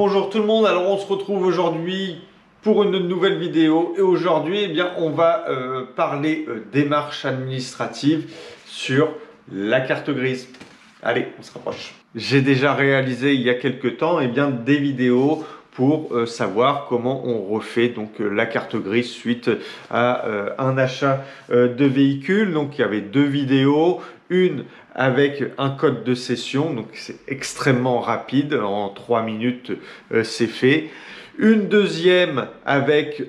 Bonjour tout le monde, alors on se retrouve aujourd'hui pour une nouvelle vidéo et aujourd'hui on va parler démarches administratives sur la carte grise. Allez, on se rapproche. J'ai déjà réalisé il y a quelques temps des vidéos pour savoir comment on refait la carte grise suite à un achat de véhicule. Donc il y avait deux vidéos, une avec un code de cession, donc c'est extrêmement rapide, en 3 minutes c'est fait. Une deuxième avec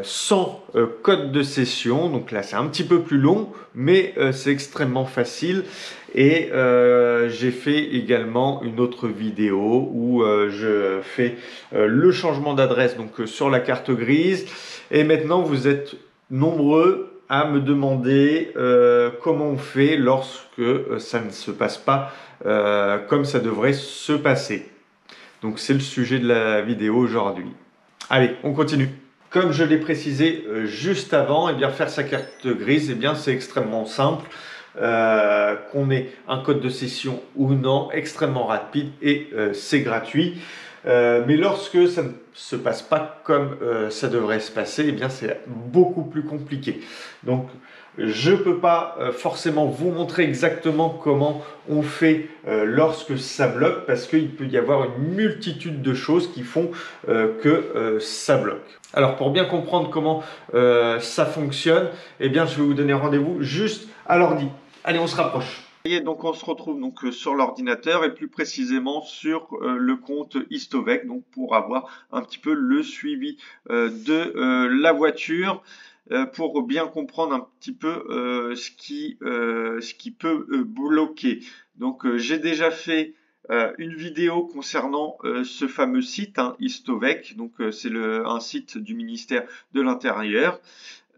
sans code de cession, donc là c'est un petit peu plus long, mais c'est extrêmement facile. Et j'ai fait également une autre vidéo où je fais le changement d'adresse sur la carte grise. Et maintenant vous êtes nombreux à me demander comment on fait lorsque ça ne se passe pas comme ça devrait se passer. Donc c'est le sujet de la vidéo aujourd'hui. Allez, on continue. Comme je l'ai précisé juste avant, faire sa carte grise, c'est extrêmement simple. Qu'on ait un code de cession ou non, extrêmement rapide et c'est gratuit. Mais lorsque ça ne se passe pas comme ça devrait se passer, c'est beaucoup plus compliqué. Donc je ne peux pas forcément vous montrer exactement comment on fait lorsque ça bloque, parce qu'il peut y avoir une multitude de choses qui font que ça bloque. Alors pour bien comprendre comment ça fonctionne, je vais vous donner rendez-vous juste à l'ordi. Allez, on se rapproche. Et donc on se retrouve sur l'ordinateur et plus précisément sur le compte Histovec, pour avoir un petit peu le suivi de la voiture, pour bien comprendre un petit peu ce qui peut bloquer. Donc j'ai déjà fait une vidéo concernant ce fameux site, Histovec, c'est un site du ministère de l'Intérieur.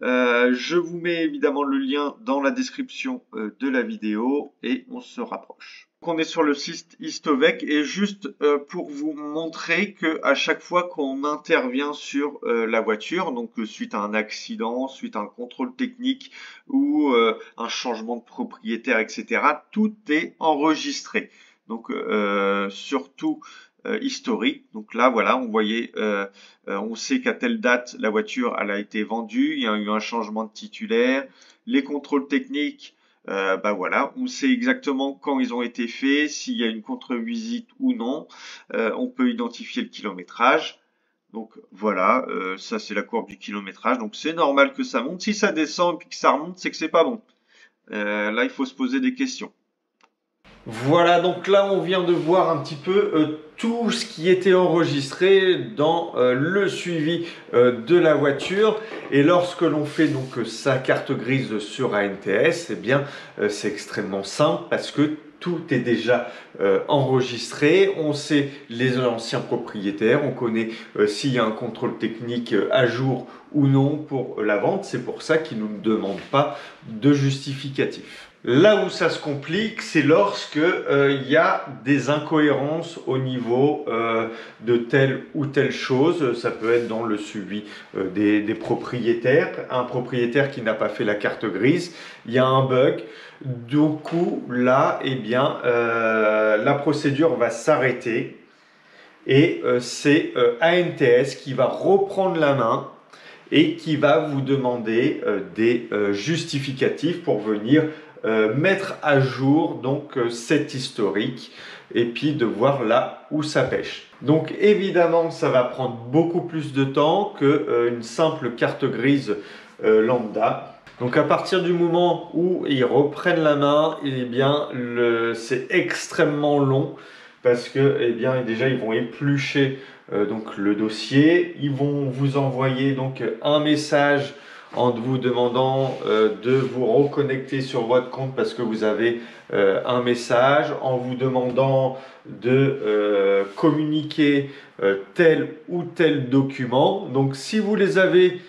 Je vous mets évidemment le lien dans la description de la vidéo et on se rapproche. Donc on est sur le site Histovec et juste pour vous montrer que à chaque fois qu'on intervient sur la voiture, suite à un accident, suite à un contrôle technique ou un changement de propriétaire, etc., tout est enregistré. Surtout historique. Donc là, voilà, on voyait, on sait qu'à telle date, la voiture elle a été vendue, il y a eu un changement de titulaire, les contrôles techniques, voilà, on sait exactement quand ils ont été faits, s'il y a une contre-visite ou non, on peut identifier le kilométrage. Donc voilà, ça c'est la courbe du kilométrage, donc c'est normal que ça monte. Si ça descend et que ça remonte, c'est que c'est pas bon. Là, il faut se poser des questions. Voilà, donc là on vient de voir un petit peu tout ce qui était enregistré dans le suivi de la voiture. Et lorsque l'on fait sa carte grise sur ANTS, c'est extrêmement simple parce que tout est déjà enregistré. On sait les anciens propriétaires, on connaît s'il y a un contrôle technique à jour ou non pour la vente. C'est pour ça qu'ils ne nous demandent pas de justificatif. Là où ça se complique, c'est lorsque y a des incohérences au niveau de telle ou telle chose. Ça peut être dans le suivi des propriétaires. Un propriétaire qui n'a pas fait la carte grise, il y a un bug. Du coup, là, la procédure va s'arrêter et c'est ANTS qui va reprendre la main et qui va vous demander des justificatifs pour venir mettre à jour cet historique et puis de voir là où ça pêche. Donc évidemment ça va prendre beaucoup plus de temps qu'une simple carte grise lambda. Donc à partir du moment où ils reprennent la main, c'est extrêmement long parce que déjà ils vont éplucher le dossier, ils vont vous envoyer un message en vous demandant de vous reconnecter sur votre compte parce que vous avez un message, en vous demandant de communiquer tel ou tel document. Donc si vous les avez,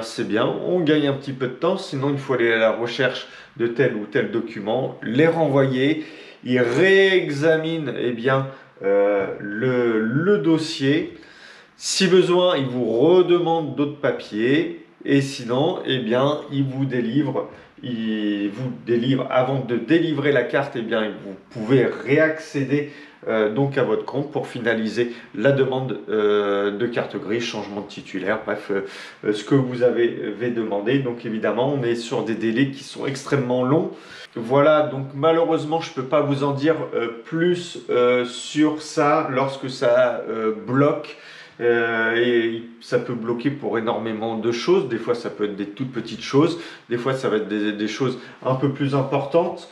c'est bien, on gagne un petit peu de temps, sinon il faut aller à la recherche de tel ou tel document, les renvoyer, ils réexaminent le dossier. Si besoin, ils vous redemandent d'autres papiers. Et sinon, eh bien, il vous délivre avant de délivrer la carte, eh bien, vous pouvez réaccéder donc à votre compte pour finaliser la demande de carte grise, changement de titulaire, bref, ce que vous avez demandé. Donc évidemment, on est sur des délais qui sont extrêmement longs. Voilà, donc malheureusement, je ne peux pas vous en dire plus sur ça lorsque ça bloque. Et ça peut bloquer pour énormément de choses. Des fois, ça peut être des toutes petites choses. Des fois, ça va être des choses un peu plus importantes.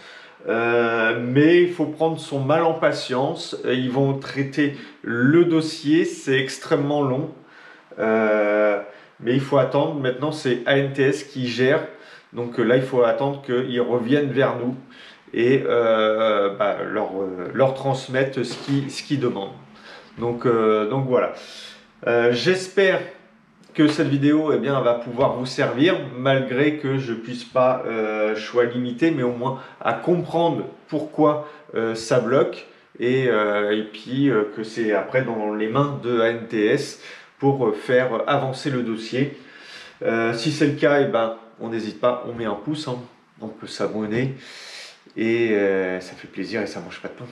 Mais il faut prendre son mal en patience. Ils vont traiter le dossier. C'est extrêmement long. Mais il faut attendre. Maintenant, c'est ANTS qui gère. Donc là, il faut attendre qu'ils reviennent vers nous et leur transmettre ce qu'ils demandent. Donc voilà. J'espère que cette vidéo eh bien, va pouvoir vous servir, malgré que je puisse pas choix limité, mais au moins à comprendre pourquoi ça bloque et puis que c'est après dans les mains de ANTS pour faire avancer le dossier. Si c'est le cas, eh ben, on n'hésite pas, on met un pouce, hein, on peut s'abonner et ça fait plaisir et ça mange pas de pain.